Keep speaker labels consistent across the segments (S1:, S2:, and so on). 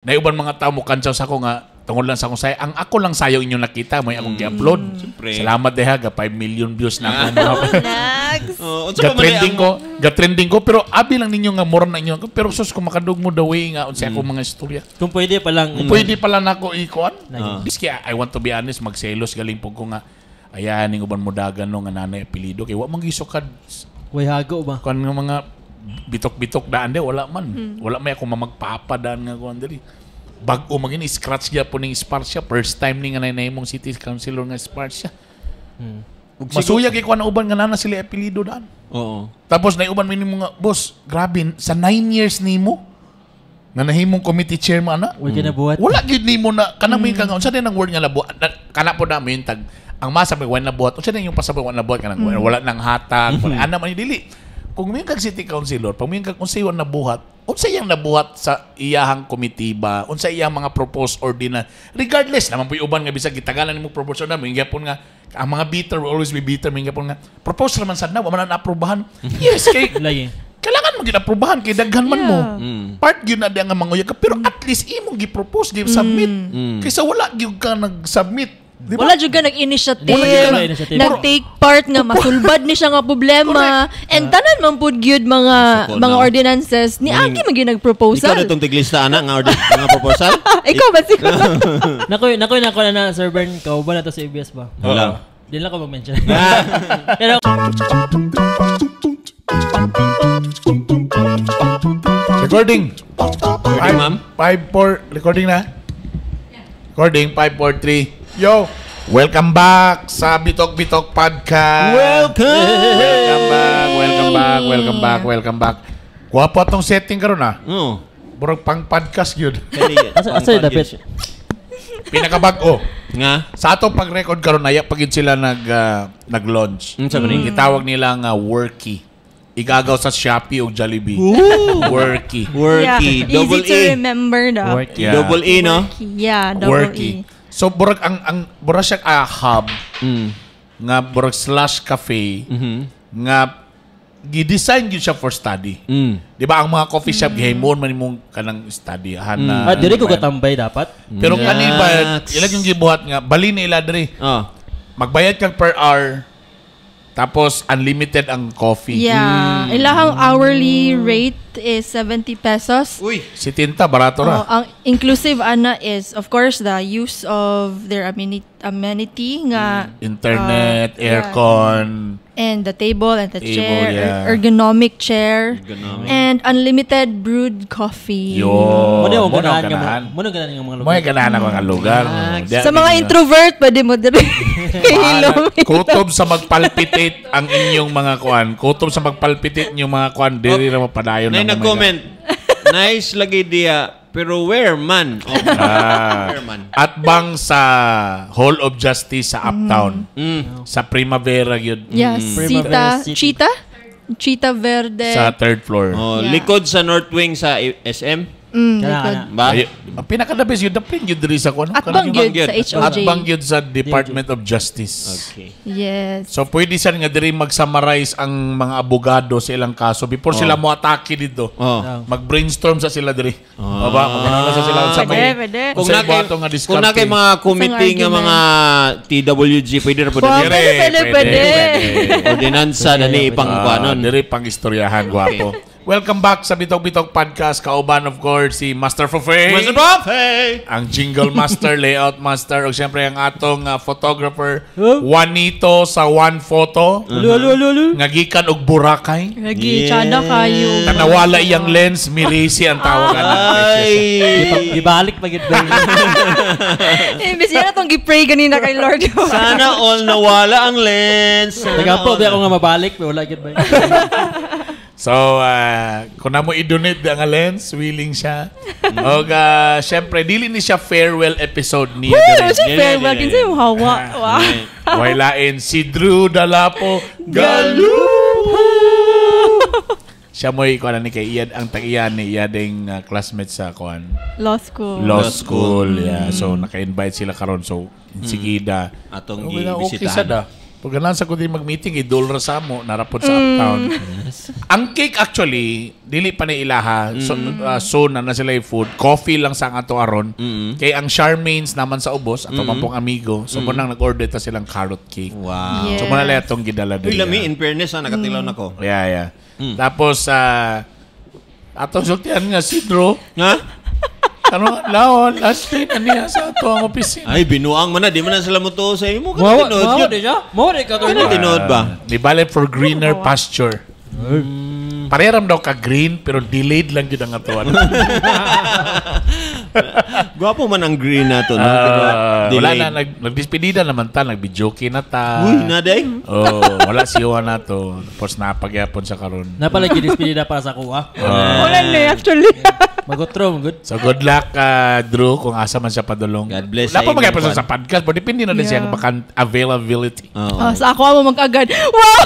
S1: Naiuban mga tao mo kansaw sa ako nga tungod lang sa akong sayo. Ang ako lang sayo inyo nakita mo akong gi-upload. Salamat deha ga 5 million views na ako. Ga-trending ko pero abi lang ninyo nga more na inyo. Pero sus ko makadug mo the way nga unsay ako mga istorya.
S2: Kung pwede pa lang.
S1: Kung pwede pa lang ako ikuan. Diski I want to be honest magselos galing pug ko nga ayan ning uban mo dagan no nga nanay apelyido kay wa man gisukad.
S2: Way hago ba?
S1: Kan nga mga bitok-bitok daan de wala man. Wala may ako mamagpapadaan nga kuan diri. Bag-o magin scratch gya po ning Sparsya. First time ni nga naimong city councilor nga Sparsya. Masuya kay kuan uban nga nana sila apelyido daan.
S3: Oo.
S1: Tapos naiuban mi nimo nga boss, grabe sa 9 years nimo nga nahimong committee chairman na.
S2: Wala na buhat.
S1: Wala gyud nimo na kanang may kang unsa din ang word nga nabuhat. Kana po na min tag ang masa may wala na buhat. Unsa din yung pasabi wala na buhat kanang wala nang hatag, wala ana man dili. Kung may kag city councilor, pag may kag unsay wan nabuhat, unsay yang nabuhat sa iyahang komitiba, unsay iyang mga proposed ordinance. Regardless naman po uban nga bisag gitagalan nimo proposal na may gyapon nga ang mga bitter will always be bitter may gyapon nga proposal man sad na wa man na aprobahan. Yes kay kailangan mo ginaprobahan kay daghan man mo. Part gyud na nga manguya ka pero at least imong gi-propose di submit. Kaysa wala gyud ka nag-submit. Diba?
S4: Wala juga nag-initiative, nag-take part nga masulbad ni siya nga problema. And tanan man pud gyud mga ordinances ni Aki man gyud nag-proposal.
S3: Ikaw na itong tiglista anak nga mga proposal?
S4: Ikaw ba siguro?
S2: Nakoy na Sir Bern, kauban na to sa ABS ba?
S3: Wala.
S2: Di lang ko mag-mention. Pero
S1: Recording.
S3: Ma'am?
S1: 5-4 recording na? Recording 5-4-3. Yo, welcome back sa Bitok Podcast. Welcome back. Guwapo tong setting karon ah.
S3: Oo.
S1: Burag pang podcast gyud.
S2: asa dapat?
S1: Pinakabag-o.
S3: Nga?
S1: Sa ato pag-record karon aya pagid sila nag-launch. Gitawag nila nga Worky. Igagaw sa Shopee o Jollibee. Worky.
S3: Worky.
S4: Yeah,
S3: Double
S4: easy to
S3: E.
S4: remember daw.
S2: Worky.
S1: Yeah.
S3: Double E, no?
S4: Yeah, double
S1: Worky.
S4: E.
S1: So burag ang burag siya hub nga burag slash cafe nga gi-design gyud siya for study. Di ba ang mga coffee shop gihimon man imong kanang studyhan na.
S2: Diri ko katambay dapat.
S1: Pero kani ba ila yung gibuhat nga bali na ila diri. Magbayad kag per hour. Tapos unlimited ang coffee.
S4: Yeah. Ilahang hourly rate is 70 pesos.
S3: Uy.
S1: Si Tinta barato ra.
S4: Ang inclusive ana is of course the use of their amenity nga
S1: Internet, aircon,
S4: and the table and the chair,
S1: yeah.
S4: ergonomic chair, and unlimited brewed coffee.
S2: Muna
S1: ganahan
S2: nga mga lugar.
S1: May ganahan ako nga lugar.
S4: Sa mga introvert, pwede mo dire.
S1: Kutob sa magpalpitate ang inyong mga kuan. Kutob sa magpalpitate inyong mga kuan diri ra mapadayon
S3: Nay nag-comment. Nice lagi dia. Pero where man? Where man?
S1: At bang sa Hall of Justice sa Uptown. Sa Primavera yun.
S4: Yes, Cheetah Verde.
S1: Sa third floor.
S3: Likod sa North Wing sa SM.
S1: Ba? Ang pinaka-the best yun, dapat yun diri sa kuan.
S4: At bangyod sa HOJ.
S1: At bangyod sa Department of Justice.
S3: Okay.
S4: Yes.
S1: So pwede saan nga diri mag-summarize ang mga abogado sa ilang kaso before sila mo atake dito. Mag-brainstorm sa sila diri. Aba, magano sa sila sa may.
S4: Pwede.
S3: Kung na kay mga committee nga mga TWG pwede ra pud
S4: Pwede.
S3: Ordinansa dali ipang kuanon.
S1: Diri pang istoryahan gwapo. Welcome back sa Bitok Podcast. Kauban of course si Master Fofay.
S3: Master Fofay!
S1: Ang jingle master, layout master, o siyempre ang atong photographer, Juanito sa One Photo. Nga gikan og Boracay.
S4: Lagi, tsada kayo.
S1: Tanawala iyang lens, Mirisi ang tawagan.
S2: Ibalik pagit ba?
S4: Imbis yan itong gipray ganina kay Lord.
S3: Sana all nawala ang lens.
S2: Nagapo, di ako nga mabalik. Wala git ba?
S1: So, kung na mo i-donate ang lens, willing siya. O, syempre, dili ni siya farewell episode niya.
S4: Siya farewell. Kinsa yung hawa.
S1: Wailain si Drew Dalapo Galupo. Siya mo ikuan ni kay Iyad ang tag-iyan ni Iyading classmate sa kuan.
S4: Law school.
S1: Yeah. So naka-invite sila karon so sige da
S3: atong
S1: ibisitahan. Pagkanan sa kundi mag-meeting, idol ra sa mo, narapod sa uptown. Ang cake actually, dili pa na ilaha. So na sila yung food. Coffee lang sa ato aron. Kay ang Charmaine's naman sa ubos, ato mampong amigo. So munang nag-order ta silang carrot cake.
S3: Wow.
S4: Yes.
S1: So muna lang itong gidala
S3: Uy,
S1: nila.
S3: lami, in fairness, nakatilaw na ko.
S1: Yeah. Tapos, atong sultihan nga si Drew.
S3: Ha?
S1: Ano, laon, last day na niya sa ato ang opisina.
S3: Ay, binuang man na. Di man na sila mo to sa imo.
S2: Mawa
S3: Tinood
S2: di siya? Mawa di ka to.
S3: Ano tinood ba?
S1: Di bale for greener pasture. Pareram daw ka green, pero delayed lang yun ang atuan.
S3: Gwapo man ang green na to. No?
S1: Wala na, nagdispedida naman ta, nagbidyoke na ta.
S3: Uy, naday.
S1: Wala siwa na to. Tapos napagyapon sa karon.
S2: Napalagi despedida para sa kuha.
S4: Wala na actually.
S2: Magotro, good.
S1: So good luck, Drew, kung asa man siya padulong.
S3: God bless
S1: Wala
S3: sa
S1: pa magyapon
S3: inyong
S1: sa podcast, but depende na din siya kung availability.
S4: Sa ako mo mag-agad. Wow!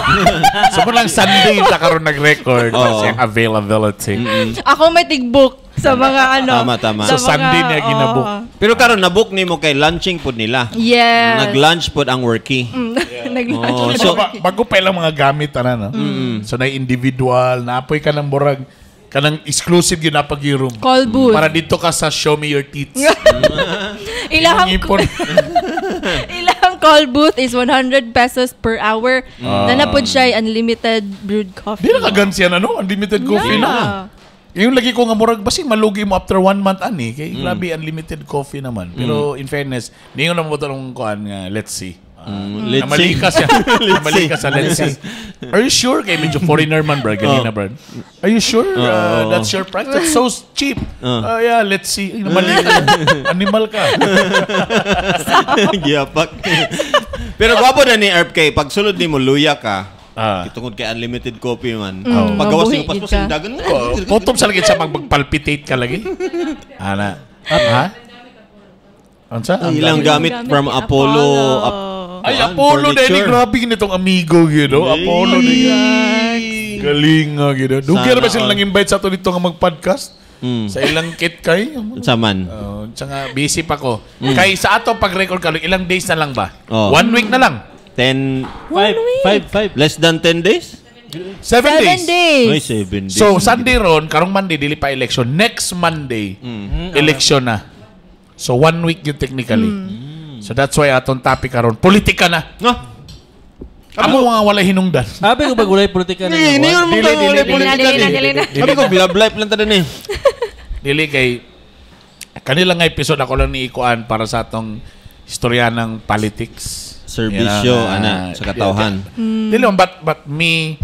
S1: So kung lang Sunday ta karon nag-record kasi ang availability.
S4: Ako may tigbook sa mga ano.
S3: Tama.
S1: So Sunday niya ginabuk.
S3: Pero karon nabook nimo kay lunching pod nila.
S4: Yes.
S3: Nag-lunch pod ang worky.
S4: Nag-lunch.
S1: So bago pa lang mga gamit ana no. So na individual, naapoy ka ng burag kanang exclusive yun na pag-room.
S4: Call booth.
S1: Para dito ka sa show me your teeth.
S4: Ilahang call booth is 100 pesos per hour. Nanapod siya ay unlimited brewed coffee.
S1: Di na kagan siya na no? Unlimited coffee na. Yung lagi ko nga murag basing malugi mo after 1 month ani kay grabe unlimited coffee naman. Pero in fairness, niyo na mo talong kuan nga let's see. Namali ka siya. Namali ka sa let's see. Are you sure? Kay medyo foreigner man, bro. Ganina, bro. Are you sure that's your price? That's so cheap. Yeah, let's see. Ay, namali ka. Animal ka.
S3: Giyapak. Pero gwapo na ni RFK, pag sulod ni mo luya ka, tungkol kay unlimited coffee man. Paggawas
S4: mabuhi
S3: mo paspas
S4: ka.
S3: yung dagan mo.
S1: Potom sa lagi sa magpalpitate ka lagi. Ana. Ha? Ansa?
S3: Ilang gamit from Apollo.
S1: Ay, Apollo na yun. Grabe nitong amigo, you Apollo na yun. Galing nga, you Dugyan ba sila nang-invite sa ito dito nga mag-podcast? Sa ilang kit kay?
S3: Saman.
S1: Tsaka busy pa ko. Kay sa ato pag-record ka, ilang days na lang ba?
S3: Oh.
S1: 1 week na lang.
S2: 5.
S3: Less than 10 days?
S1: 7 days.
S3: Ay, 7 days.
S1: So, Sunday ron, karong Monday, dili pa election. Next Monday, election na. So, 1 week yun technically. So, that's why atong topic karon politika na. Amo mga wala hinungdan.
S2: Sabi ko ba gulay politika na?
S3: Hindi yun mo tayo ulit politika.
S4: Dili na.
S3: Sabi ko, love life lang tayo eh.
S1: Dili kay kanila nga episode ako lang ni Ikuan para sa atong istorya ng politics.
S3: Serbisyo, sa katawhan.
S1: Dili but me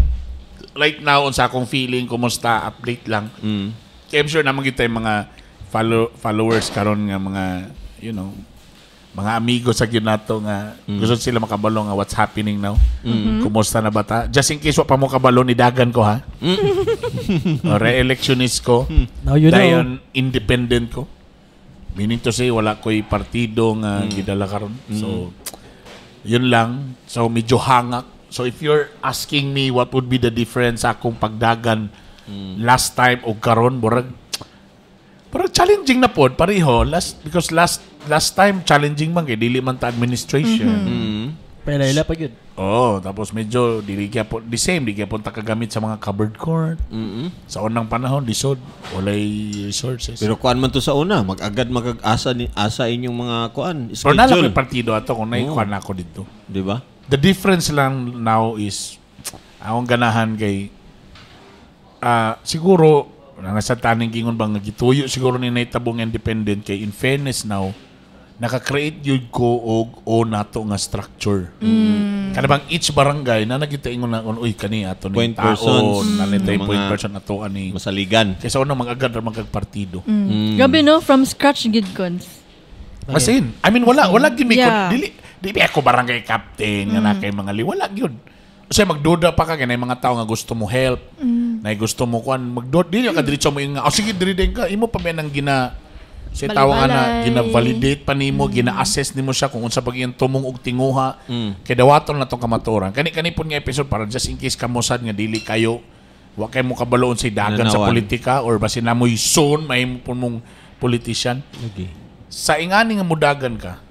S1: right now sa akong feeling kumusta update lang. Kaya I'm sure naman kita yung mga followers karon nga mga mga amigo sa nato nga gusto sila makabalo nga what's happening now. Kumusta na ba ta? Just in case wa pa mo kabalo ni dagan ko ha. Re-electionist ko.
S2: Now you know.
S1: Dayon independent ko. Meaning to say wala ko'y partido nga gidala karon. So yun lang. So medyo hangak. So if you're asking me what would be the difference sa akong pagdagan last time o karon Pero challenging na pod pareho because last time challenging man kay dili man ta administration.
S2: Paila pa gyud.
S1: Tapos medyo dili kaya po the same di kaya po ta kagamit sa mga covered court. Sa unang panahon disod walay resources.
S3: Pero kuan man to sa una, mag-agad asa inyong mga kuan.
S1: Pero nala ko partido ato kung kuan ako dito.
S3: Di ba?
S1: The difference lang now is akong ganahan kay siguro nasa taning gingon bang gituyo siguro ni naitabong independent kay in fairness now naka-create yun ko o nato nga structure. Kada bang each barangay na nakita ingon na uy kani ato ni
S3: point persons
S1: na point person ato ani
S3: masaligan.
S1: Kaysa una mag-agad ra magkagpartido.
S4: Gabi no from scratch gid cons.
S1: As in, I mean wala gimmick
S4: Yeah.
S1: dili ako barangay captain nga na kay mga wala gyud. Kasi magduda pa ka kay mga tao nga gusto mo help. Na gusto mo kuan dili ka diretso mo nga sige diri din ka imo pa man ang si tawag na gina-validate pa nimo, gina-assess nimo siya kung unsa pag iyang tumong og tinguha. Kay dawaton na tong kamaturan. Kani pud nga episode para just in case kamosad nga dili kayo wa kay mo kabaloon sa dagan sa politika or basin na mo'y soon mahimo pud mong politician. Sa ingani nga mudagan ka,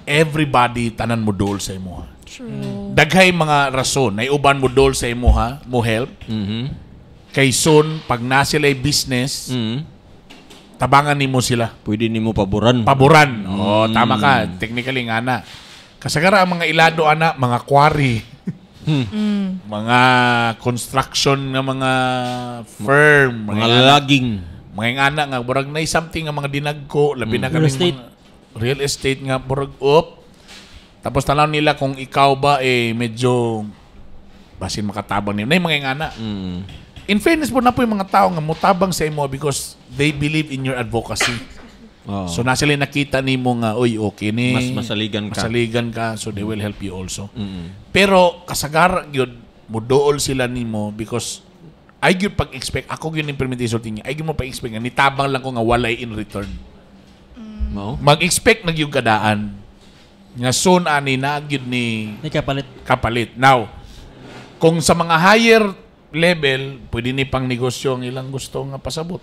S1: everybody tanan mo dol sa imo.
S4: True.
S1: Daghay mga rason. Nay uban mo dol sa imo ha, mo help. Kay soon, pag na sila'y business, tabangan nimo sila.
S3: Pwede nimo paboran.
S1: Paboran. Tama ka. Technically nga na. Kasagara ang mga ilado ana, mga quarry. Mga construction nga mga firm.
S3: Mga laging.
S1: Mga ingana nga, burag na something nga mga dinagko, labi na
S2: Real
S1: kami
S2: estate.
S1: Real estate nga, burag Tapos tanaw nila kung ikaw ba medyo basin makatabang nila. Na yung mga ingana. In fairness po na po yung mga tao nga mutabang sa imo because they believe in your advocacy. So na sila nakita nimo nga, okay ni.
S3: Mas masaligan ka.
S1: Masaligan ka, so they will help you also. Pero kasagara gyud mudool sila nimo because ay gyud pag-expect ako gyud implementation niya. Ay gyud mo pa-expect nga nitabang lang ko nga walay in return. Mag-expect na gyud kadaan. Nga soon ani na gyud ni kapalit. Now, kung sa mga higher level, pwede ni pang negosyo ang ilang gusto nga pasabot.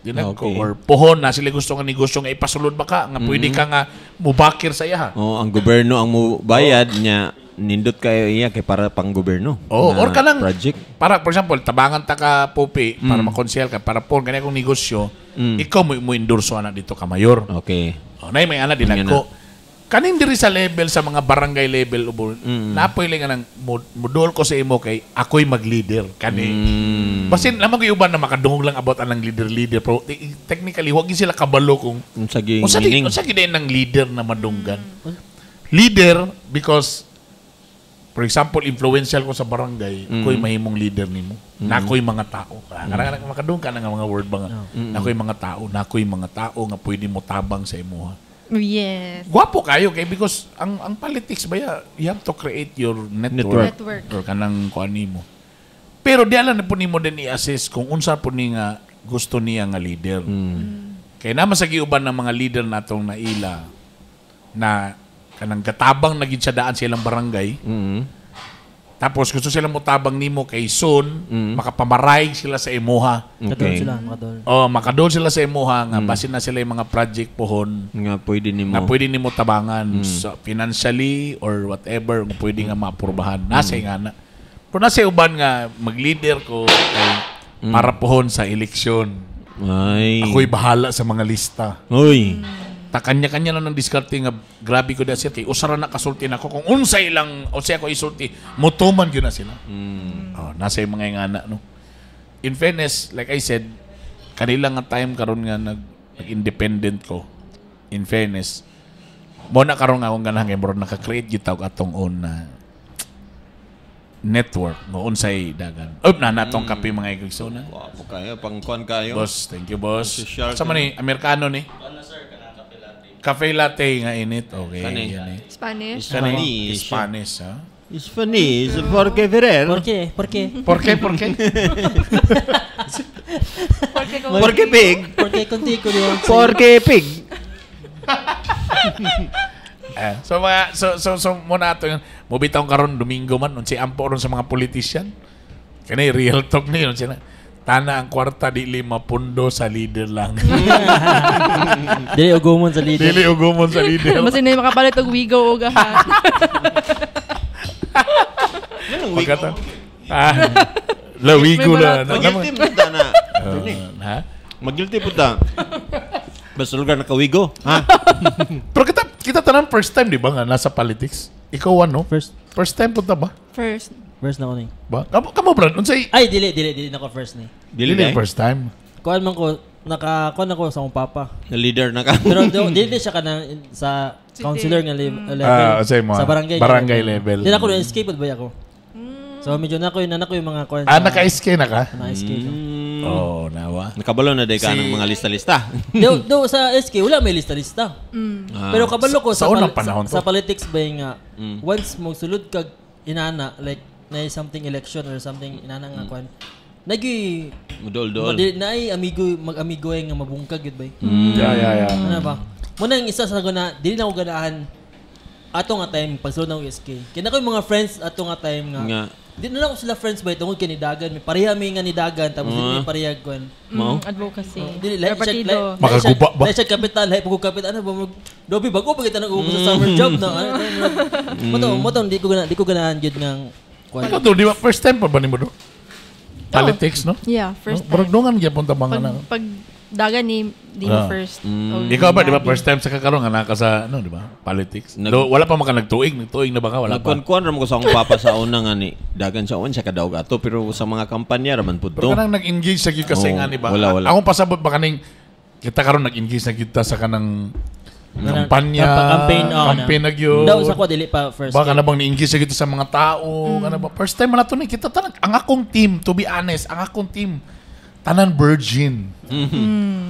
S1: Or pohon na sila gusto nga negosyo nga ipasulod ba ka? Nga pwede ka nga mubakir sa iya.
S3: Ang gobyerno ang mubayad niya, nindot kayo iya kay para pang gobyerno.
S1: Or ka lang,
S3: project.
S1: Para, for example, tabangan ta ka pupi, para makonsel ka, para po, ganyan kong negosyo, ikaw mo endorso na dito ka mayor.
S3: Okay.
S1: May anak din ako. Kanin diri sa level sa mga barangay level napoy lang nga ng mudol ko sa imo kay ako'y mag-leader kani. Basin lamang ko uban na makadungog lang about anang leader pero technically wag sila kabalo kung unsa gid ng leader na madunggan. Leader because for example influential ko sa barangay, ako'y mahimong leader nimo. Na ako'y mga tao. Karang makadungog ka nga mga word ba nga. Na ako'y mga tao nga pwede mo tabang sa imo.
S4: Yes.
S1: Guwapo kayo kay because ang politics ba you have to create your network. Or kanang kuan nimo. Pero di alam na po nimo din i-assess kung unsa po ni nga gusto niya nga leader. Kay naman sa giuban ng mga leader natong naila na kanang gatabang na gid sa daan sa ilang barangay. Tapos gusto sila mutabang nimo kay soon makapamaray sila sa imuha.
S2: Okay.
S1: Makadol sila sa imuha nga basin na sila yung mga project pohon
S3: nga pwede nimo
S1: tabangan so, financially or whatever nga pwede nga maaprubahan. Nasa nga na. Pero nasa uban nga mag-leader ko kay para pohon sa eleksyon. Ako'y bahala sa mga lista. Kanya-kanya lang ng diskarte nga grabe ko na siya kay usara na kasulti na ako kung unsay lang o siya ko isulti mutuman yun na sila. Nasa yung mga ingana no. In fairness, like I said, kanila nga time karon nga nag-independent ko. In fairness, mo na karon nga akong ganahan kay bro naka-create gyud tawag atong own na network mo unsay dagan. Natong kape mga igsoon na.
S3: Wapo kayo pang kuan kayo.
S1: Boss, thank you boss. Sa man ni Amerikano ni? Cafe latte nga init. Okay.
S4: Spanish.
S1: Spanish, ha?
S3: Spanish. Porque Ferrer.
S2: ¿Por qué?
S3: Porque pig.
S2: Porque contigo yun.
S3: Porque pig.
S1: So muna ato yun. Mubitaw karon Domingo man. Unsi ampo ron sa mga politician. Kaya real talk na yun. Tana ang kwarta di 5 pundo sa leader lang.
S2: Dili ugumon sa leader.
S4: Basta na makapalit og wigo o gahan.
S1: Pagkata. Lawigo na.
S3: Magilty po ta na. Magilty po ta. Basta lugar nakawigo.
S1: Pero kita tanan first time di ba nga nasa politics? Ikaw ano? First time punta ba?
S2: First na ko ni.
S1: Ba? Kamo brand unsay?
S2: Ay dili na ko first ni.
S1: Dili first time.
S2: Kuan man ko kuan ako sa akong papa.
S3: Na leader na ka.
S2: Pero dili siya kana sa counselor nga level. Sa
S1: barangay level.
S2: Dili ako na-escape ba ako. So medyo na ko yung mga kuan.
S1: Naka-escape na ka?
S2: Na-escape.
S1: Nawa.
S3: Nakabalo na day ka ng mga lista-lista.
S2: Do sa SK wala may lista-lista. Pero kabalo ko sa politics ba nga once mo sulod kag inana like na something election or something inana nga kuan. Nagi
S3: mudol-dol.
S2: Naay mag-amigo nga mabungkag gid bay.
S1: Yeah.
S2: Ano ba? Mo nang isa sa guna dili na ko ganahan ato nga time pagsulod ng USK. Kaya ko yung mga friends ato nga time nga. Di na lang ko sila friends ba tungod kay nidagan, may pareha may nga nidagan tapos may pareha kon.
S4: Advocacy.
S2: Dili
S4: partido.
S1: Makaguba ba?
S2: Lahat kapital, hay pag kapital ano ba dobi bago pag kita nag-uubos sa summer job no. Mo di ko ganahan gyud nga kwan.
S1: Ano to, di ba first time pa ba nimo do? Politics, no?
S4: Yeah, first time.
S1: Baragdungan gyapon ta mga na.
S4: Pag dagan ni di mo first.
S1: Ikaw ba, di ba, first time sa kakaroon nga naka sa, ano, di ba, politics? Wala pa maka nagtuig na ba ka? Wala pa.
S3: Nagkuan-kuan ram ko sa akong papa sa una nga ni, dagan siya, siya kadaog ato, pero sa mga kampanya raman po
S1: Pero
S3: to.
S1: kanang nag-engage sa gyud kasi nga, di ba?
S3: Wala.
S1: Akong pasabot ba kaning, kita karon nag-engage na kita sa kanang kampanya, campaign na gyud.
S2: Daw sa ko dili pa first.
S1: Baka na bang ni-engage sa gyud sa mga tao, kana ba? First time man nato ni kita tanang, ang akong team, to be honest, ang akong team, tanan virgin.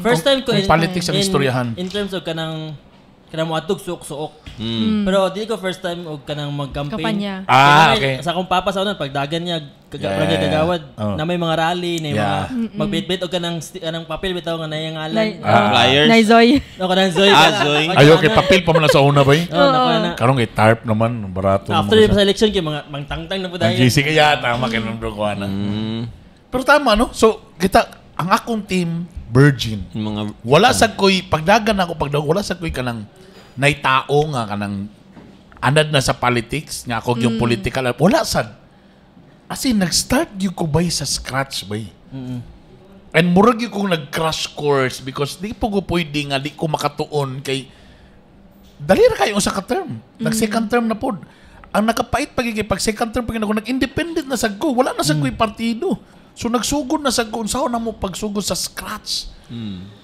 S2: First time ko
S1: politics ang istoryahan.
S2: In terms of kanang mo atog suok-suok. Pero dili ko first time og kanang mag-campaign.
S4: Kampanya.
S1: Okay.
S2: Sa akong papa sa unan pagdagan niya kagawad na may mga rally na mga magbitbit og kanang papel bitaw nga nay ngalan.
S3: Flyers.
S4: Naizoy.
S2: No kanang Zoy.
S3: Zoy.
S1: Ayo kay papel pa man sa una ba eh?
S2: na.
S1: Karon kay tarp naman, barato.
S2: After sa election kay mga mangtangtang na po dahil.
S1: Gisi kaya tama kay nung ko na. Pero tama no. So kita ang akong team virgin. Wala sa koy pagdagan wala sa koy kanang naitao nga kanang anad na sa politics nga ako yung political wala sad. As in nag-start gyud ko bay sa scratch bay. And murag gyud kong nag-crash course because di po ko pwede nga di ko makatuon kay dali ra kayo sa ka-term. Nag-second term na pod. Ang nakapait pag second term pag ako nag-independent na sa go, wala na sa koy partido. So nagsugod na sa kung saan na mo pagsugod sa scratch.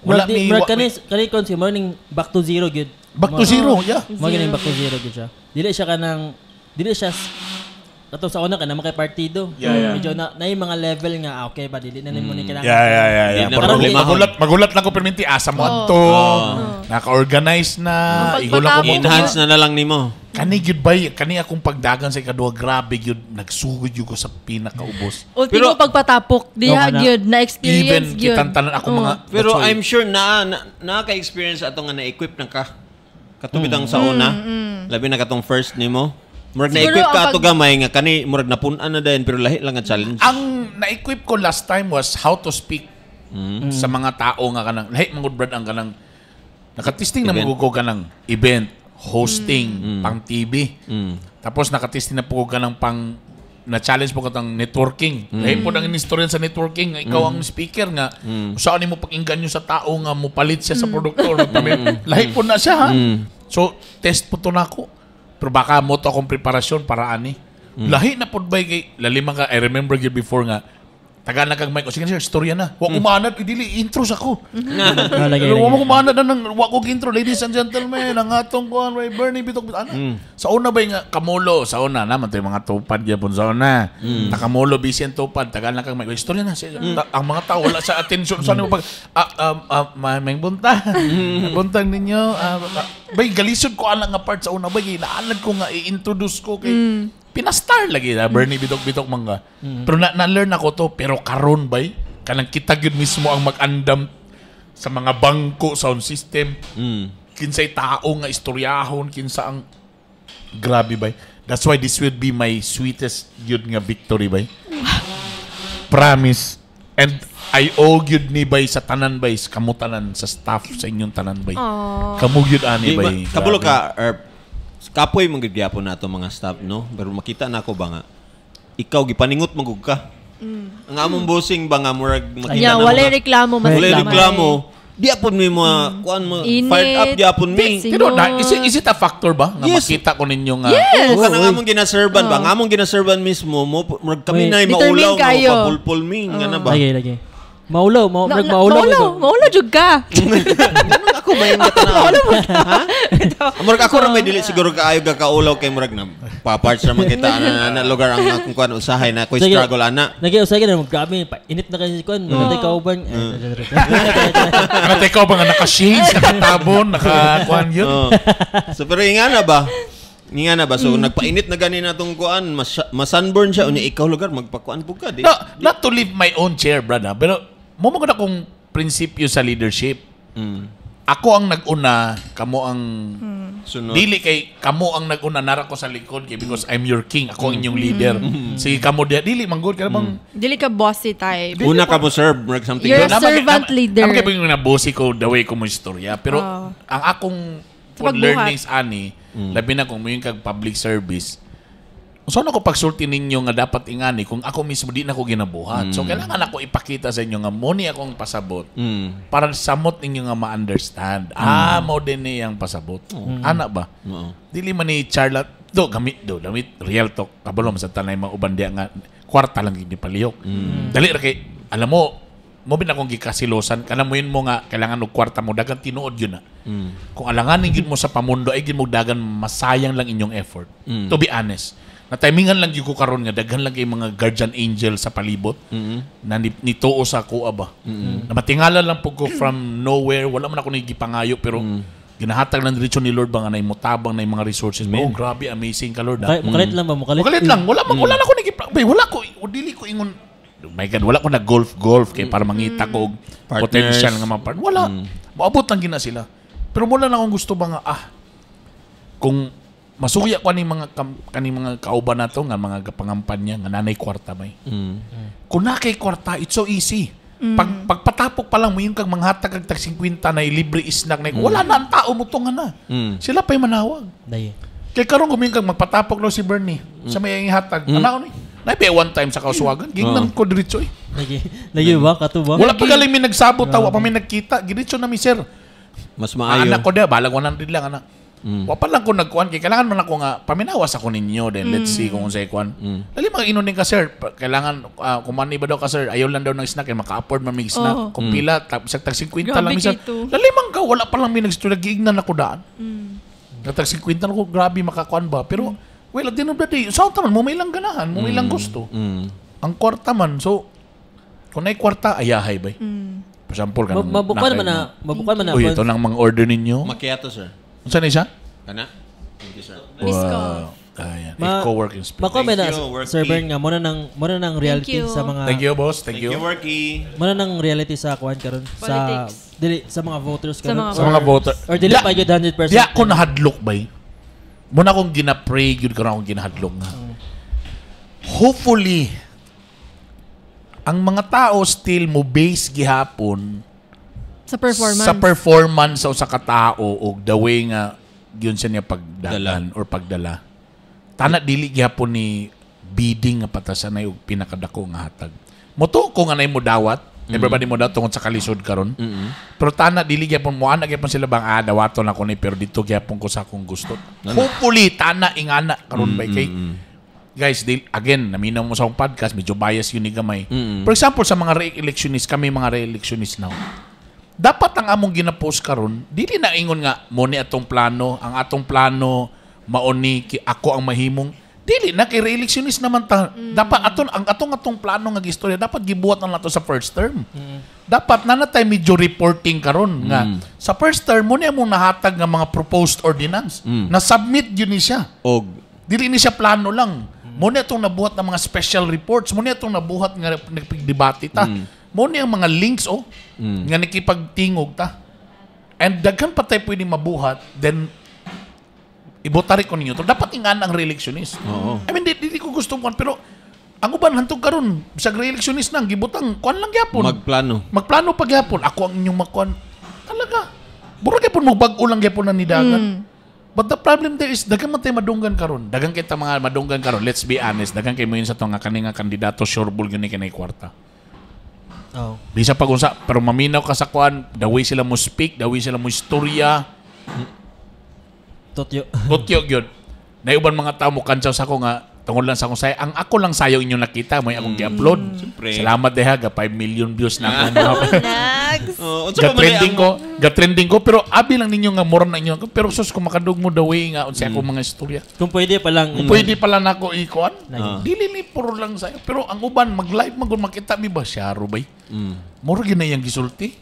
S2: Wala may kani kon si morning back to zero gyud.
S1: Back to zero, yeah.
S2: Mo gani back to zero gyud siya. Dili siya kato sa una kana makay partido. Medyo na yung mga level nga okay ba dili na nimo ni kailangan.
S1: Yeah. Magulat lang ko perminti asa mo adto. Naka-organize na, igulang ko
S3: enhance na lang nimo.
S1: Kani gyud bay, kani akong pagdagan sa ikaduha grabe gyud nagsugod gyud ko sa pinakaubos.
S4: Ultimo pagpatapok diha gyud na experience gyud.
S1: Even kitantanan ako mga
S3: pero I'm sure na ka-experience ato nga na-equip na ka katubitang sa una. Labi na katong first nimo. Murag na-equip ka ato gamay nga kani murag napun-an na din pero lahi lang nga challenge.
S1: Ang na-equip ko last time was how to speak sa mga tao nga kanang lahi mangud brad ang kanang nakatisting na magugo kanang event. Hosting, pang TV. Tapos nakatisting na po ka ng pang na-challenge po ka ng networking. Dahil po nang inistoryan sa networking, ikaw ang speaker nga. Saan mo pakinggan nyo sa tao nga mo palit siya sa produktor. Lahi po na siya ha. So, test po to na ako. Pero baka mo to akong preparasyon para ani. Lahi na po ba kay lalima ka, I remember you before nga, tagal na kang mic. O sige sir, storya na. Wa kumanad, idili, intro sa ko. Wa mo kumanad na ng, wa ko intro. Ladies and gentlemen, ang atong kuhan, Ray Bernie, bitok. Sa una ba nga, kamulo, sa una, naman ito yung mga tupad yapon sa una. Nakamulo, busy ang tupad, tagal na kang mic. Storya na. Ang mga tao, wala sa attention. Saan mo pag, may buntang. Buntang ninyo. Bay, galisod ko alang nga part sa una. Bay, naalag ko nga, i-introduce ko kay pinastar lagi na Bernie bitok-bitok mangga. Pero na-learn ako to pero karon bay kanang kita gyud mismo ang mag-andam sa mga bangko sound system. Kinsay tao nga istoryahon kinsa ang grabe bay. That's why this will be my sweetest gyud nga victory bay. Promise. And I owe gyud ni bay sa tanan bay kamutanan sa staff sa inyong tanan bay. Kamu gyud ani bay.
S3: Kabulo ka kapoy manggagyapo na ito mga staff, no? Pero makita na ako ba nga, ikaw, gipaningot magug ka. Ang among bossing ba nga, murag makita na
S4: walay reklamo.
S3: Walay reklamo. Di apon mi mga, kuan mo, fired up di apon mi.
S1: Pero is it a factor ba? Nga makita ko ninyo nga.
S4: Yes.
S3: Kung nga among ginaserban ba? Nga among ginaserban mismo, murag kami na maulaw, mapapulpul mi. Nga na ba?
S2: Lagi. Maulaw
S4: jud ka.
S3: Ako ba yung gata na? Ha? Murag ako rin may dili siguro kaayo kaulaw kay murag na pa-parts naman kita na lugar ang akong kuan usahay na ko struggle ana.
S2: Usay na magkami init na kasi kuan natay kauban.
S1: Natay kauban nga naka-shades, nakatabon, naka-kuan yun.
S3: So pero nga na ba? So nagpainit na ganin atong kuan, masunburn siya unya ikaw lugar magpakuan pug ka di.
S1: Not to leave my own chair, brother, pero mo magud akong prinsipyo sa leadership. Ako ang nag-una, kamo ang
S3: Sunod.
S1: Dili kay kamo ang nag-una nara ko sa likod kay because I'm your king, ako ang inyong leader. Sige kamo dia dili manggod ka bang
S4: Dili ka bossy type.
S3: Una ka mo serve, like something.
S4: You're a servant leader.
S1: Naman kay na bossy ko the way ko mo istorya, pero ang akong learnings ani, labi na kung mo yung kag public service. So ako pagsulti ninyo nga dapat ingani kung ako mismo di na ko ginabuhat. So kailangan ako ipakita sa inyo nga mo ni akong pasabot para samot ninyo nga ma-understand. Mo din niyang pasabot. Ana ba? Dili man ni Charlotte gamit real talk. Kabalo sa tanay mga uban diya nga kwarta lang gid palihok. Dali ra kay alam mo bin akong gikasilosan kanang mo yun mo nga kailangan og kwarta mo dagan tinuod yun na. Kung alanganin gid mo sa pamundo ay gid mo dagan masayang lang inyong effort. To be honest. Na timingan lang gyud ko karon nga daghan lang kay mga guardian angel sa palibot na nituo sa kuha ba. Na matingala lang pug ko from nowhere, wala man ako ni gipangayo pero ginahatag lang diretso ni Lord ba nga nay motabang nay mga resources. Oh, grabe, amazing ka Lord.
S2: Mukalit lang ba?
S1: Mukalit lang. Wala na ko ni wala ko dili ko ingon. Oh my God, wala ko na golf kay para mangita ko og potential nga mga wala. Maabot lang gina sila. Pero wala na akong gusto ba nga kung masuya ko ni mga kauban nato nga mga pangampanya nga nanay kwarta may. Kung na kay kwarta, it's so easy. Pagpatapok pa lang mo yung kag manghatag kag tag 50 na libre snack na wala na ang tao mo to nga na. Sila pa'y manawag. Kay karon guming kag magpatapok lo si Bernie sa may hatag. Ano ni? Naipay one time sa kauswagan, gingnan ko diretso eh.
S2: Lagi ba kato ba?
S1: Wala pa galing mi nagsabot tawa pa mi nagkita, diretso na mi sir.
S3: Mas maayo.
S1: Anak ko da, balag 100 lang anak. Wapa lang ko nagkuhan kay kailangan man ako nga paminawas ako ninyo then let's see kung unsay kuan. Dali mga inunin ka sir, kailangan kung man iba daw ka sir, ayaw lang daw ng snack kay maka-afford man mig snack. Kung pila tag 50 lang minsan. Dali man ka wala pa lang mi nagstudyo giignan ako daan. Tag 50 ko grabe makakuan ba pero well at the end of the day, sao taman mo may lang ganahan, mo may lang gusto. Ang kwarta man so kung nay kwarta ayahay bay. For example kanang
S2: mabukan man na.
S1: Uy, ito nang mga order ninyo.
S3: Macchiato sir.
S1: Unsa ni siya?
S3: Kana? Thank you, sir.
S4: Wow.
S1: Ayan. Co-working space.
S2: Makomment na, Sir Bern nga, muna ng reality sa mga...
S1: Thank you, boss. Thank you.
S3: Worky.
S2: Muna ng reality sa kuhan karon sa mga voters karon.
S1: Sa mga voters.
S2: Or dili pa yun 100%.
S1: Di ako nahadlok ba eh. Muna akong ginapray, yun karon akong ginahadlok nga. Hopefully, ang mga tao still mo base gihapon sa performance sa katao o the way nga yun siya niya pagdalan or pagdala. Tana dili gyapon ni bidding nga patasan ay og pinakadako nga hatag. Moto ko nga nay mo dawat, everybody mo daw tungod sa kalisod karon. Pero tana dili gyapon mo ana gyapon sila bang dawaton ako ni pero dito gyapon ko sa akong gusto. Hopefully tana ingana karon ba kay guys, again, naminaw mo sa akong podcast, medyo bias yun ni gamay. For example, sa mga re-electionist, kami mga re-electionist now, dapat ang among gina-post karon dili na ingon nga mo ni atong plano ang atong plano mauni ako ang mahimong dili na kay re-electionist naman ta dapat ang atong plano nga gistorya dapat gibuhat na nato sa first term dapat na natay medyo reporting karon nga sa first term mo ni among nahatag nga mga proposed ordinance na submit yun ni siya og dili ni siya plano lang mo ni atong nabuhat ng mga special reports mo ni atong nabuhat nga nagpigdebate ta mo ni ang mga links nga nakipagtingog ta. And daghan pa tayo pwedeng mabuhat, then ibotari ko ninyo to. Dapat ingan ang re-electionist. I mean, di ko gusto mo, pero ang uban hantog karon sa re-electionist nang gibutang kuan lang gyapon. Magplano pa gyapon. Ako ang inyong makuan. Talaga. Buro gyapon mo bag-o lang gyapon na nidagan. But the problem there is daghan man tayo madunggan karon. Daghan kita mga madunggan karon. Let's be honest. Daghan kay mo yun sa to nga kaninga kandidato sureball gyud ni kanay kwarta. Bisa pag unsa pero maminaw ka sa kuan, the way sila mo speak, the way sila mo istorya. Totyo gyud. Naiuban mga tao mo kansaw sa ako nga tungod lang sa akong sayo. Ang ako lang sayo inyong nakita, may akong gi-upload. Salamat deha ga 5 million views na ako. Ga-trending ko pero abi lang ninyo nga more na inyo. Pero sus kung makadug mo the way nga unsa ako mga istorya.
S2: Kung pwede pa lang
S1: nako ikuan. Dili ni puro lang sayo. Pero ang uban mag-live magud makita mi ba siya rubay. More gyud na yang gisulti.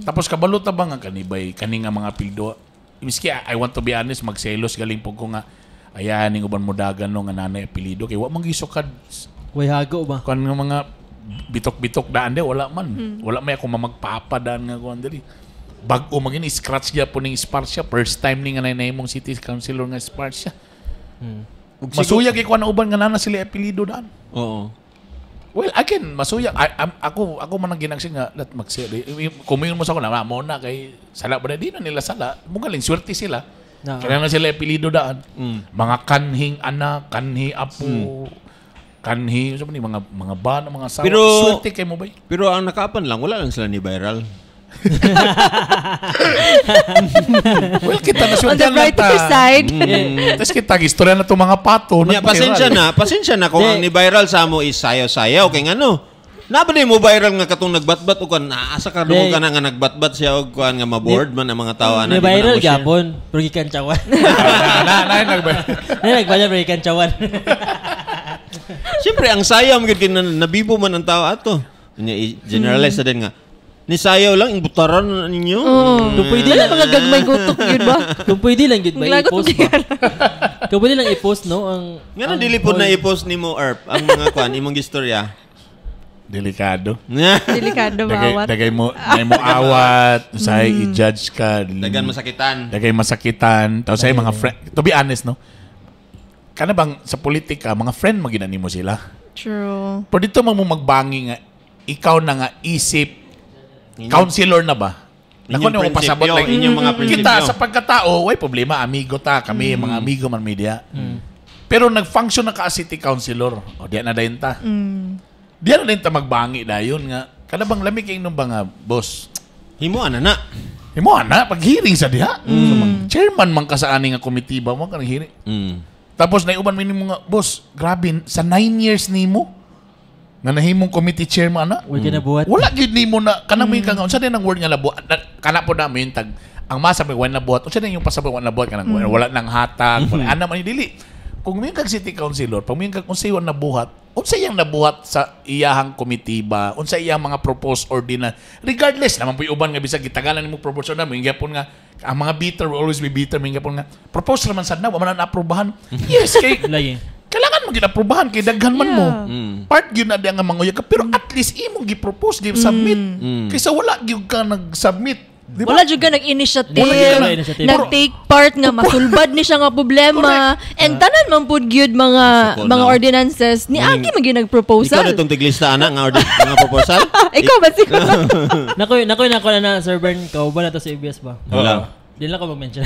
S1: Tapos kabalo ta ba nga kanibay kani nga mga pildo. Miski I want to be honest magselos galing pug ko nga ayan ning uban mo dagan no nga nanay apelyido kay wa man gisukad
S2: way hago ba
S1: kan nga mga bitok-bitok daan de wala man wala may ako mamagpapadaan nga kuan diri bag-o maging scratch niya po ng Sparcia. First time ni nga mong city councilor nga Sparcia. Masuya kay kuan uban nga nana sila apelyido daan.
S3: Oo.
S1: Well, again, masuya. Ako man ang ginagsin nga, let magsili. Kumayon mo sa ako na, muna kay sala ba na, di na nila sala. Mugaling, swerte sila. Kaya na sila apelido daan. Mga kanhing anak, kanhi apo, kanhi, so, mga bana, mga sawa.
S3: Pero,
S1: swerte kay mo ba?
S3: Pero ang nakapan lang, wala lang sila ni viral.
S1: Well, kita na
S4: On the brighter side.
S1: Tapos kita, istorya na itong mga pato.
S3: Pasensya na kung ang ni viral sa mo is sayaw-sayaw. Kaya nga no, nabali mo viral nga katong nagbatbat o kan naasa ka doon ka na nga nagbatbat siya o kan nga maboard man ang mga tawa na.
S2: Ni viral gapon, pero gikan chawan. Nagbayad pero gikan chawan.
S3: Siyempre, ang sayaw magiging nabibo man ang tawa ato. Generalize na din nga. Ni sayaw lang, imbutaran ninyo.
S2: Kung pwede lang,
S4: mga gagmay gutok yun ba?
S2: Kung pwede lang yun ba, i-post ba? Kung pwede lang i-post, no?
S3: Nga na, dilipod na i-post ni mo, Erp, ang mga kwan, imong istorya.
S1: Delikado.
S4: Delikado bawat.
S1: Dagay mo awat, say i-judge ka.
S3: Dagan masakitan.
S1: Dagay masakitan. Tapos say mga friend, to be honest, no? Kana bang sa politika, mga friend maginani mo sila.
S4: True.
S1: Pero dito mo magbangi nga, ikaw na nga isip, councilor na ba? Naku na mo pasabot like
S3: inyong mga prinsipyo.
S1: Kita sa pagkatao, way problema, amigo ta, kami mga amigo man media. Pero nag-function na ka as city councilor. O diyan na dayon ta. Diyan na dayon ta magbangi dayon nga. Kada bang lamig kay nung nga boss.
S3: Himo ana.
S1: Himo ana pag hearing sa diha. Chairman man ka sa ani nga komitiba mo kan hearing. Tapos naiuban mi nimo nga boss, grabe sa 9 years nimo. Nga nahimong committee chairman na. Wala gid nimo na kanang may kang unsa din ang word nga labo kana po namin tag ang masabi wan na buhat unsa din yung pasabi wan na buhat kanang wala nang hatag ana man dili kung may kag city councilor pag may kag unsay wan na buhat unsa yang nabuhat sa iyahang committee ba unsa iyang mga proposed ordinance regardless naman po uban nga bisag gitagalan nimo proposal na may gyapon nga ang mga bitter will always be bitter may gyapon nga proposal man sad na wa man na aprobahan yes kay kailangan mo ginaprobahan kay daghan man mo. Part yun na diyan nga manguya ka pero at least imong gi-propose di submit. Kaysa wala gyud ka nag-submit. Diba?
S4: Wala juga nag-initiative, nag-take part nga masulbad ni siya nga problema. And tanan man pud gyud mga ordinances ni Aki man gyud nag-proposal.
S3: Ikaw nitong tiglista ana nga mga proposal?
S4: Ikaw ba siguro?
S2: Nakoy na Sir Bern, kauban na to sa ABS ba?
S3: Wala.
S2: Di lang ko mag-mention.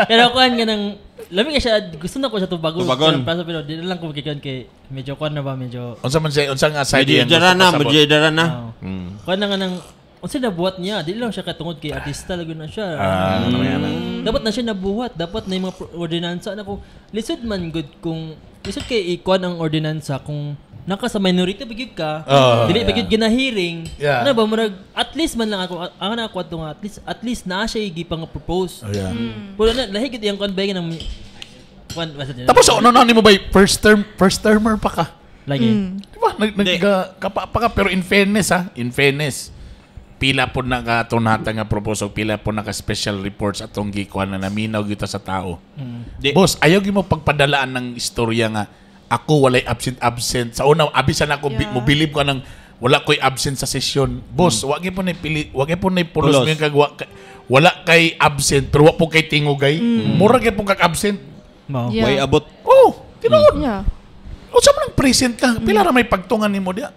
S2: Pero kuhan nga ng lamig siya, gusto na ko siya tubagon. Pero di lang ko magkikihan kay medyo kuhan na ba, medyo
S1: unsa nga side
S3: yan medyo dara na.
S2: Kuhan na nga ng unsa nabuhat niya, di lang siya katungod kay artista lagun na siya. Dapat na siya nabuhat, dapat na yung mga ordinansa na kung lisod man good kung lisod kay ikuan ang ordinansa kung naka sa minority bigid ka, dili bigid gina-hearing. Ano ba murag at least man lang ako ang na ato nga at least na siya gipang propose. Pero na lahi gid yang kon ng
S1: tapos ano nimo ba first termer pa ka.
S2: Lagi.
S1: Di ba? Nagkapa pero in fairness, pila po nakatunata nga proposal, pila po naka-special reports atong gikuan na naminaw kita sa tao. Boss, ayaw mo pagpadalaan ng istorya nga ako walay absent. Sa una, abisan ako, mobilib ko nang wala ko'y absent sa session. Boss, wag po na pulos mo yung wala kay absent, pero wag po kay tingugay. Mura kay po kag-absent.
S3: Way abot.
S1: Tinood. O sa man present ka, pila ra may pagtungan nimo dia.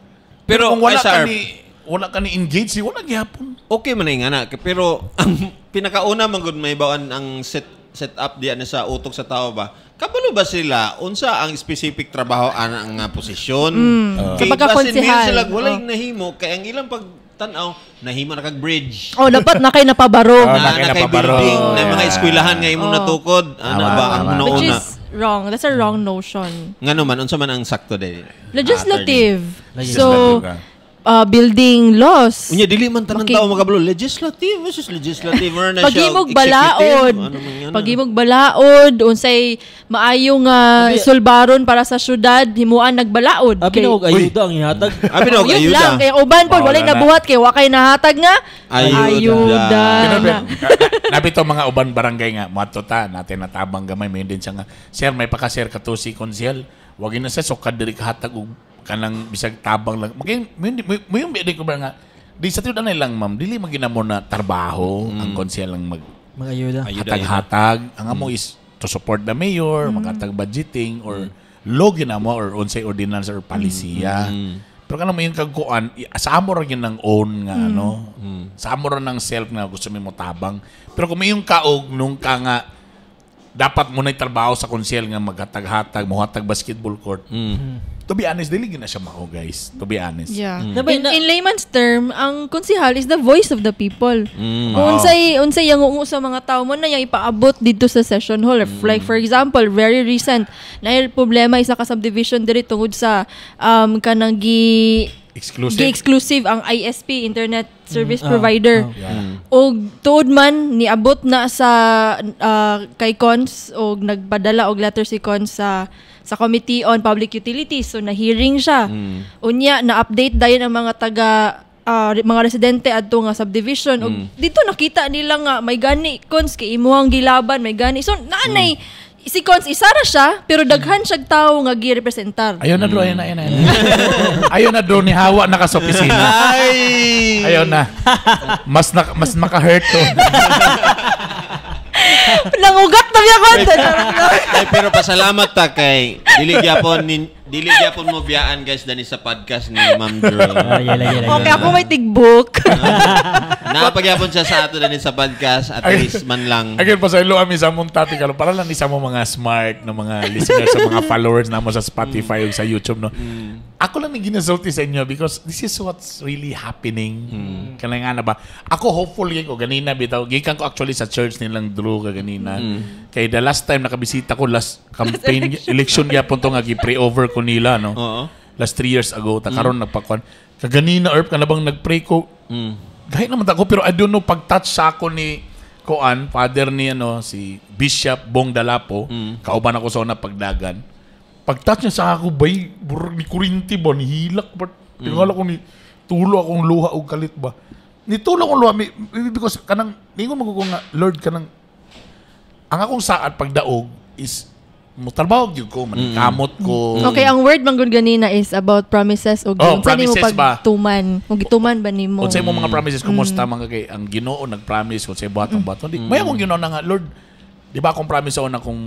S1: Pero kung wala ka ni engage, wala gyapon.
S3: Okay man nga na, pero ang pinakauna man gud may bawaan ang set up diyan sa utok sa tao ba. Kabalo ba sila unsa ang specific trabaho ana nga posisyon? Kay
S4: pagkakonsehal
S3: sila wala nahimo kay ang ilang pagtan-aw nahimo na kag bridge.
S4: Dapat na kay napabaro.
S3: Na kay building na mga eskwelahan nga imong natukod. Ano ba ang una?
S4: Which is wrong. That's a wrong notion.
S3: Ngano man unsa man ang sakto dili?
S4: Legislative. So building laws.
S3: Unya dili man tanang tao magabalo legislative versus legislative na siya.
S4: Pagimog balaod unsay maayo nga sulbaron para sa syudad himuan nagbalaod.
S2: Abi na og ayuda ang ihatag.
S3: Abi na og ayuda.
S4: Lang kay uban pod walay nabuhat kay wa kay nahatag nga ayuda.
S1: Nabi to mga uban barangay nga moadto ta natin natabang gamay may din siya nga sir may paka-share ka to si konsehal wag na sa sukad diri kahatag og kanang bisag tabang lang. Mo yung ko ba nga Di sa tiyo na lang, ma'am, dili maginamo na trabaho, ang konsel lang
S2: mag-ayuda.
S1: Hatag-hatag. Ang amo is to support the mayor, maghatag budgeting, or law ginamo, or unsay ordinance or palisiya. Pero kanang may kagkuan, sa amo rin yun ng own nga, sa amo rin ng self nga gusto mo tabang. Pero kung may yung kaog, nung ka nga, dapat mo na trabaho sa konsel nga maghatag-hatag, muhatag basketball court. To be honest, dili na siya mao, guys. To be honest.
S4: Yeah. In layman's term, ang konsehal is the voice of the people. Kung unsay yang sa mga tao mo na yang ipaabot dito sa session hall. Like for example, very recent na problema isa ka subdivision diri tungod sa kanang exclusive ang ISP, Internet Service Provider. O tuod man niabot na sa kay Cons o nagpadala og letter si Cons sa Committee on Public Utilities. So, na-hearing siya. Unya, na-update dayon ang mga mga residente adto nga subdivision. O, dito nakita nila nga, may gani, Cons, kay imuhang gilaban, may gani. So, naanay, si Cons, isara siya, pero daghan siyang tao nga gi-representar.
S1: Ayaw na, bro. Ayaw na, bro. Ni Hawa na ka sa opisina. Ayaw na. Mas maka-hurt to.
S4: Nangugat na biya ko.
S3: Pero pasalamat ta kay dili gyapon mo biyaan guys dani sa podcast ni Ma'am Drew.
S4: Okay, ako may tigbook.
S3: Napagyapon siya sa ato dani sa podcast at least man lang.
S1: Again, pasaylo kami sa mong tati karon para lang isa mo mga smart na mga listeners sa mga followers namo sa Spotify o sa YouTube, no. Ako lang ginasulti sa inyo because this is what's really happening. Kanang nga na ba? Ako hopefully ko ganina bitaw. Gikan ko actually sa church nilang Drew kaganina. Kay the last time nakabisita ko last campaign election gyapon to nga gi-pray-over ko nila, no. Last 3 years ago ta karon nagpakuan. Kaganina Erp ka na bang nagpray ko. Gahit naman ako pero I don't know pag-touch sa ako ni Koan, father ni si Bishop Bong Dalapo, kauban ako sa una pagdagan. Pag-touch niya sa ako, bay, burag ni Kurinti ba, nihilak ba? Tingala ko ni, tulo akong luha o kalit ba? Nitulo akong luha, because kanang, hindi ko magkukong nga, Lord, kanang, ang akong saat pagdaog is, mutrabaho yun ko, manikamot ko.
S4: Okay, ang word manggod ganina is about promises o
S1: promises
S4: mo pagtuman. Kung gituman ba ni mo?
S1: Kung sa'yo mo mga promises, kumusta mga kay, ang Ginoo nag-promise, kung sa'yo batong-bato. May akong Ginoo na nga, Lord, di ba akong promise ako na kung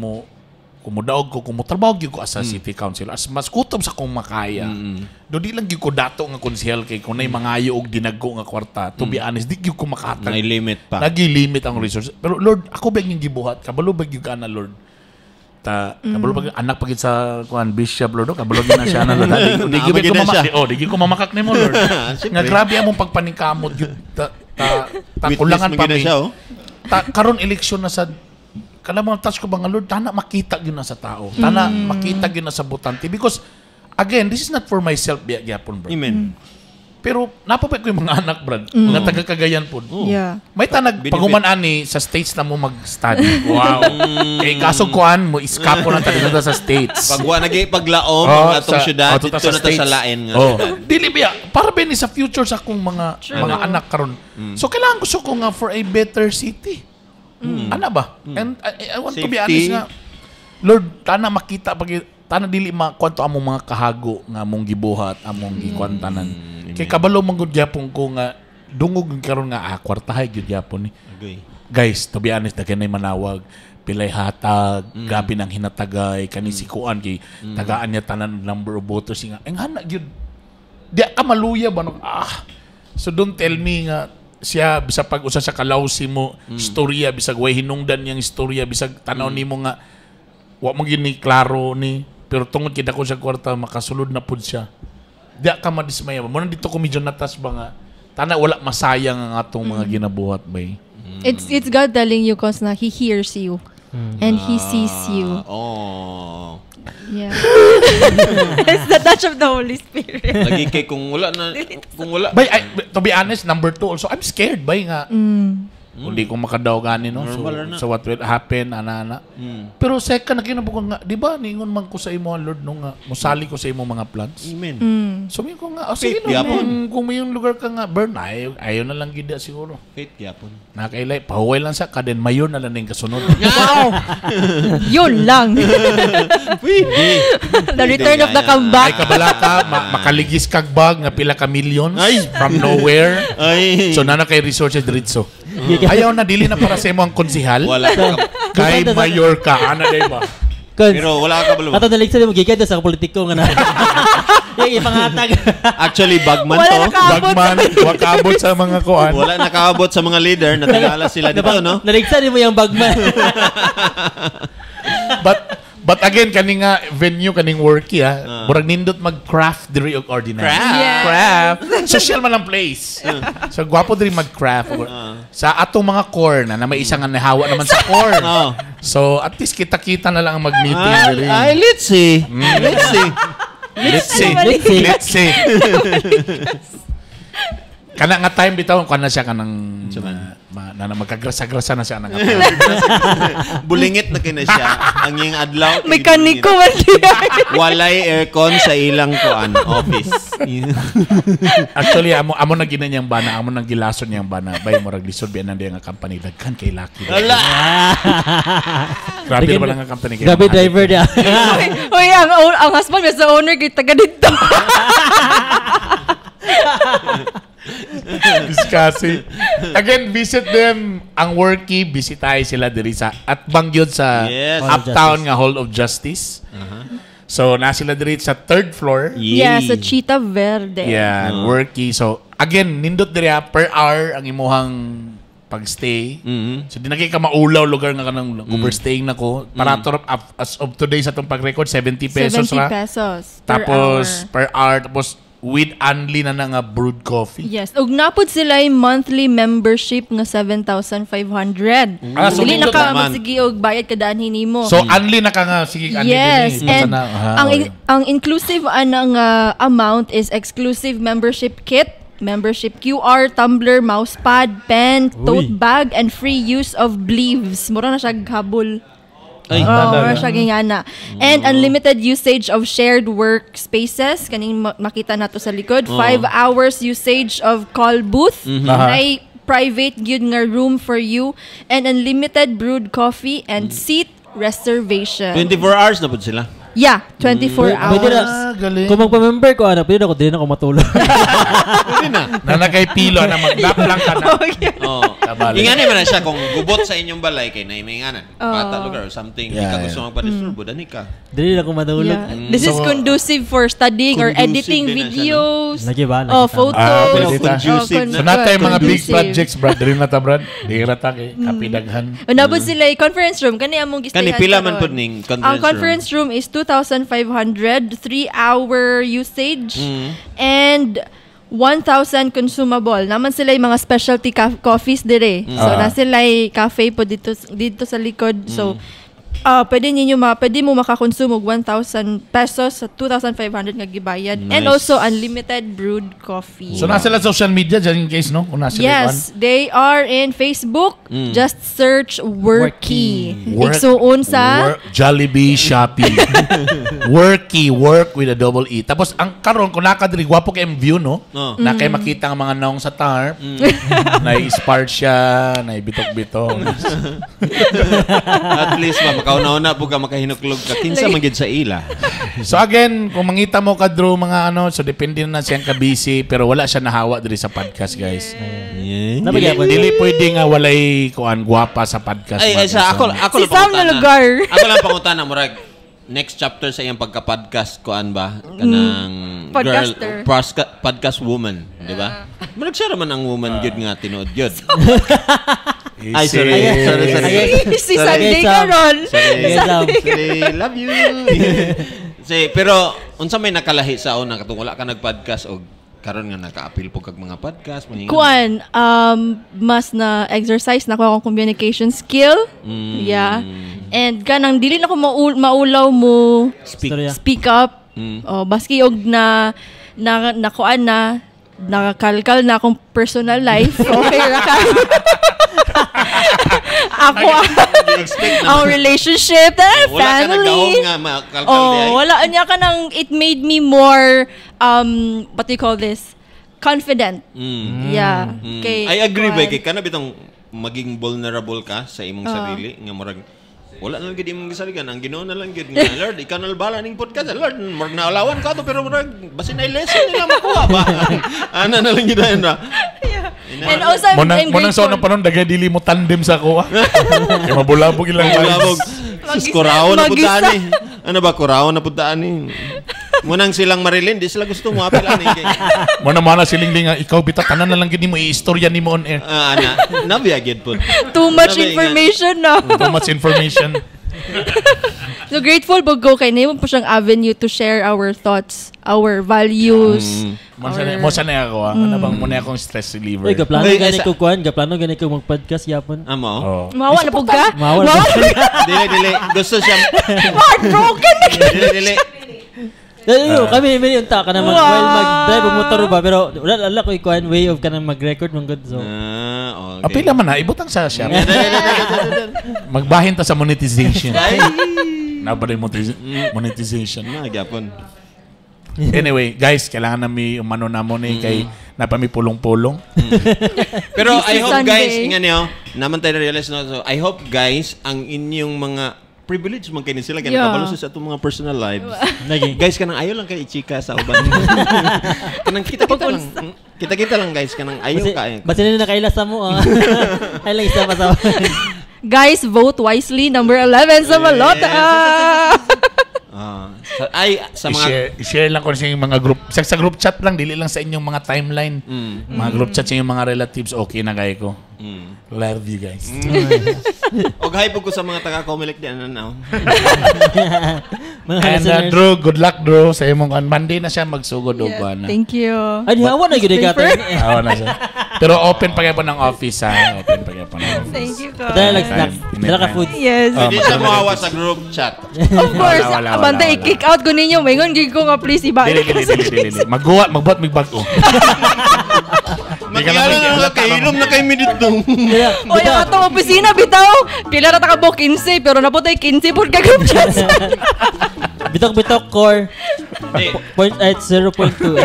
S1: mudaog ko, kung mutrabaho yun ko as a city council, as mas kutob sa kung makaya. Do di lang yun ko dato nga konsehal kay kung na'y mangayo og dinaggo nga kwarta. To be honest, di yun ko makatag.
S3: Nag-limit pa.
S1: Nag-limit ang resources. Pero Lord, ako ba yung gibuhat? Kabalo ba yung ka na, Lord? Kabalo ba anak pagit sa Bishop, Lord? Kabalo na siya na, Lord. Di ko mamakak ni mo, Lord. Nga grabe among pagpaningkamot yun. Kulangan pa mi. Karon eleksyon na sa kana mga touch ko ba nga, Lord, tana makita yun na sa tao. Tana makita yun na sa butante. Because, again, this is not for myself, gyapon, bro.
S3: Amen.
S1: Pero, napapay ko yung mga anak, Brad. Mga taga-Cagayan po.
S4: Yeah.
S1: May tanag, paguman ani, sa States na mo mag-study. Wow. Eh, kaso kuhan mo, iskapo na tayo na sa States.
S3: Paglaom, ang atong syudad, dito na ta sa lain.
S1: Dili biya, para ba ni sa future sa akong mga anak karon. So, kailangan gusto ko nga for a better city. Ano ba? And I want to be honest nga, Lord, tana makita, tana dili makwanto among mga kahago nga among gibuhat, among gikwantanan. Kay kabalo manggod gyapon ko nga, dungog karon nga, kwartahay gyud gyapon ni. Guys, to be honest, daganay manawag, pilay hatag, gabi nang hinatagay, kani sikuan kay tagaan niya tanan number of voters nga. Ang hana gyud. Di ka maluya ba? So don't tell me nga, siya bisa pag usa sa kalawsi mo istorya bisag way hinungdan yang istorya bisag tanaw nimo nga wa mo gini klaro ni pero tungod kita ko sa kwarta makasulod na pud siya di ka madismaya mo dito ko medyo natas ba nga tana wala masayang ang atong mga ginabuhat bay.
S4: It's God telling you cause na He hears you and He sees you. Yeah. It's the touch of the Holy Spirit.
S3: Lagi kay kung wala.
S1: Bay, to be honest, number 2 also, I'm scared bay nga. Kundi kung makadaw gani, no? So what will happen, ana. Pero second, nakinabukan nga, di ba, ningon man ko sa imo, Lord, nung musali ko sa imo mga plans.
S3: Amen.
S1: So, may ko nga, sige no, kung may yung lugar ka nga, burn, ayaw na lang gida siguro.
S3: Faith, yapon.
S1: Nakailay, pahuway lang sa kaden, mayor na lang yung kasunod.
S4: Wow! Yun lang. The return of the comeback.
S1: Ay, kabala ka, makaligis kag bag, nga pila ka millions from nowhere. So, nana kay resources diritso. Ayaw na, dili na para sa imo ang konsihal.
S3: Wala ka.
S1: Kay mayor ka, ana day ba?
S3: Pero wala ka ba?
S2: Ato naligsa mo gigay sa politiko nga na. Yung ipangatag.
S3: Actually, bagman
S4: Wala
S3: to.
S1: Bagman, wakaabot sa mga kuan.
S3: Wala nakaabot sa mga leader. Natagala sila dito, no?
S2: Naligsa mo yung bagman.
S1: But again, kaning venue, kaning worky, murag nindot mag-craft diri og ordinary. Craft. Social man ang place. So, gwapo diri mag-craft. Sa atong mga core na may isang nahawa naman sa core. So, at least kita-kita na lang ang mag-meeting diri.
S3: Let's see.
S1: Let's see. Kana nga time bitaw kana siya kanang na magkagrasa-grasa na siya nang
S3: bulingit na kina siya ang yung adlaw
S4: Mekaniko man siya.
S3: walay aircon sa ilang kuan office.
S1: Actually amo na ginanyang bana, amo nang gilason niyang bana bay murag lisod bian nang nga company daghan kay laki. Grabe ba lang ang company kay.
S2: Grabe driver dia.
S4: Uy, ang husband may sa owner kay taga dito.
S1: Discussing. Again, visit them ang worky, bisitahin sila diri sa at bangyod sa Uptown nga Hall of Justice. So, na sila diri sa 3rd floor.
S4: Yeah, sa Cheetah Verde.
S1: Yeah, worky. So, again, nindot diri per hour ang imuhang pagstay. So, di na kayo ka maulaw lugar nga kanang overstaying na ko. Para as of today sa itong pag-record, 70 pesos
S4: 70
S1: ra.
S4: pesos
S1: Tapos, per hour. Tapos, with only na nga brewed coffee.
S4: Yes. Ug napod sila yung monthly membership nga 7,500.
S1: So
S4: dili na ka magsige og bayad kada anhin mo.
S1: So only na ka nga sige anhin.
S4: Yes, and ang inclusive nga amount is exclusive membership kit, membership QR, tumbler, mousepad, pen, tote bag, and free use of bleaves. Mura na siya habol. Mura siya gingana. And unlimited usage of shared workspaces. Kaning makita nato sa likod. 5 hours usage of call booth. May private yun nga room for you. And unlimited brewed coffee and seat reservation.
S3: 24 hours na po sila.
S4: Yeah, 24 hours.
S1: Galing.
S2: Kung magpa-member ko, pwede ako din ako matulog.
S3: Pwede na.
S1: Nanakay pilo na mag-nap lang ka na.
S3: Ingani man na siya kung gubot sa inyong balay kay naiminganan. Bata lugar or something. Hindi ka gusto magpa-disturb. Dani ka.
S2: Dili ako matulog.
S4: This is conducive for studying or editing videos. Photos.
S1: So natay mga big projects, Brad. Dili na ta, Brad. Dili na ta kay kapidaghan.
S4: Nabot sila conference room. Kani among
S3: gistayhan. Kani pila man po ning conference room.
S4: Ang conference room is 2,500, 3-hour usage, and 1,000 consumable. Naman sila yung mga specialty coffees dire. So, na sila yung cafe po dito sa likod. So, pwede mo makakonsume og 1,000 pesos sa 2,500 nga gibayad. Nice. And also, unlimited brewed coffee.
S1: So, nasa sila social media dyan in case, no? Kung nasa
S4: yes, they are in Facebook. Just search Worky. Iksuon sa
S1: Jollibee, Shopee. Worky, work with a double E. Tapos, ang karon kung nakadiri, gwapo kay view, no? Na kayo makita ang mga naong sa tarp. Na-spark siya, na-bitok-bitok.
S3: At least, makauna-una po ka makahinuklog ka. Kinsa magid sa ila.
S1: So again, kung mangita mo kadro mga so depende na siyang ka-busy, pero wala siya nahawa diri sa podcast, guys. Dili pwede nga walay kuan gwapa sa podcast.
S3: Ay sa ako
S4: si Sam na lugar.
S3: Ako lang pangutana murag next chapter sa iyang pagka-podcast kuan ba kanang
S4: podcaster.
S3: Podcast woman, di ba? Murag siya man ang woman gyud nga tinuod gyud. Ay, sorry.
S4: Si Sunday karon.
S3: Sorry. Love you. Pero unsa may nakalahi sa una katong wala ka nag-podcast og karon nga naka-appeal po kag mga podcast
S4: kuan mas na exercise na ko akong communication skill. Yeah. And kanang dili na ko maulaw mo speak up. Baski og na kuan na nakakalkal na akong personal life. Okay ra ka. Ako, ang relationship, family.
S3: Wala ka nagdahong nga makalkal
S4: wala niya ka nang, it made me more, what do you call this? Confident. Yeah.
S3: I agree ba kay kana bitong maging vulnerable ka sa imong sarili nga murag wala na lang gid imong gisaligan ang Ginoo na lang gid nga Lord ikaw na bala ning podcast Lord murag naalawan ka to pero murag basin ay lesson nila makuha ba ana na lang gid na.
S4: And also I'm
S1: grateful. Munang sa unang panon dagay dili mo tandem sa kuha. Kay mabulabog ilang
S3: mabulabog. Sus kurao na pud ani. Ano ba kurao na pud ani? Munang silang Marilyn, di sila gusto mo apilan eh.
S1: Muna siling nga, ikaw bita tanan na lang gid mo i-istorya nimo on air.
S3: Nabiyagid po.
S4: Too much information na.
S1: Too much information.
S4: So grateful Bogo kay nimo po siyang avenue to share our thoughts, our values.
S1: Mo sana ako ano bang muna akong stress reliever.
S2: Oy, gaplano gani ko kuan, gaplano gani ko mag-podcast yapon.
S3: Amo.
S4: Mawa na pug ka?
S2: Mawa.
S3: Dili. Gusto siya.
S4: Heartbroken.
S3: Dili.
S2: Kami may unta ka naman while mag-drive ang motor ba pero wala ko ikuan way of ka nang mag-record mong good so.
S3: Okay.
S1: Apila man na ibutang sa siya. Magbahin ta sa monetization. Nabalik monetization.
S3: Nagyapon.
S1: Anyway, guys, kailangan nami umano namon kay napami pulong-pulong.
S3: Pero I hope guys, ingani naman tayo realize no. So I hope guys ang inyong mga privilege man kayo sila ganun kabalo sa atong mga personal lives. Guys kanang ayo lang kay ichika sa uban. Kanang kita lang guys kanang ayo ka.
S2: Basin na kailasa mo ay lang isa pa sa.
S4: Guys, vote wisely number 11 sa balota.
S3: Sa mga
S1: i-share lang ko sa inyong mga group sa group chat lang dili lang sa inyong mga timeline. Mga group chat sa inyong mga relatives okay na gay ko. Love you guys.
S3: Og hype ko sa mga taga-Comelec di ano.
S1: And Drew, good luck Drew sa imong Monday na siya magsugod og na.
S4: Thank you.
S2: Ay hawa na gyud ka.
S1: Hawa na siya. Pero open pa gyapon ng office ha. Open pa gyapon ng office.
S4: Thank you ko.
S2: Dala like snacks. Dala ka food.
S4: Yes.
S3: Hindi siya mawawa sa group chat.
S4: Of course. Abante i-kick out ko ninyo. Maygon gid ko nga please ibalik.
S1: Dili. Magbuhat mig-bag-o.
S3: Nakainom na kay minute dong.
S4: Oy, ang atong opisina bitaw. Pila na takabo 15 pero naputay 15 pud ka group chat.
S2: Bitok core. 0.2.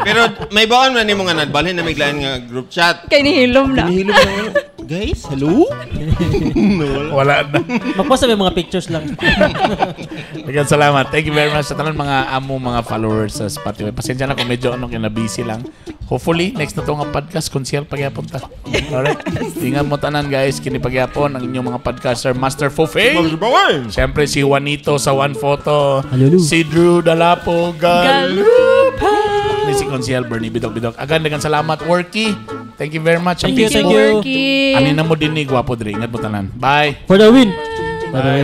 S3: Pero may baon na nimo nga nadbalhin na miglain nga group chat.
S4: Kay nihilom na.
S3: Guys, hello?
S1: Wala na.
S2: Magpost may mga pictures lang.
S1: Again, salamat. Thank you very much sa tanan mga mga followers sa Spotify. Pasensya na kung medyo busy lang. Hopefully, next na to nga podcast, konsyel pagyapon ta. Alright? Tingnan mo tanan guys, kini pagyapon ang inyong mga podcaster, Master Fofay. Siyempre si Juanito sa One Photo.
S2: Alulu.
S1: Si Drew Dalapo.
S4: Galupa.
S1: Ni si Konsyel Bernie Bidok. Again, dengan salamat. Worky. Thank you very much.
S2: Thank you.
S1: Anin na mo din ni Gwapo Dre. Ingat mo tanan. Bye.
S2: For the win. Bye.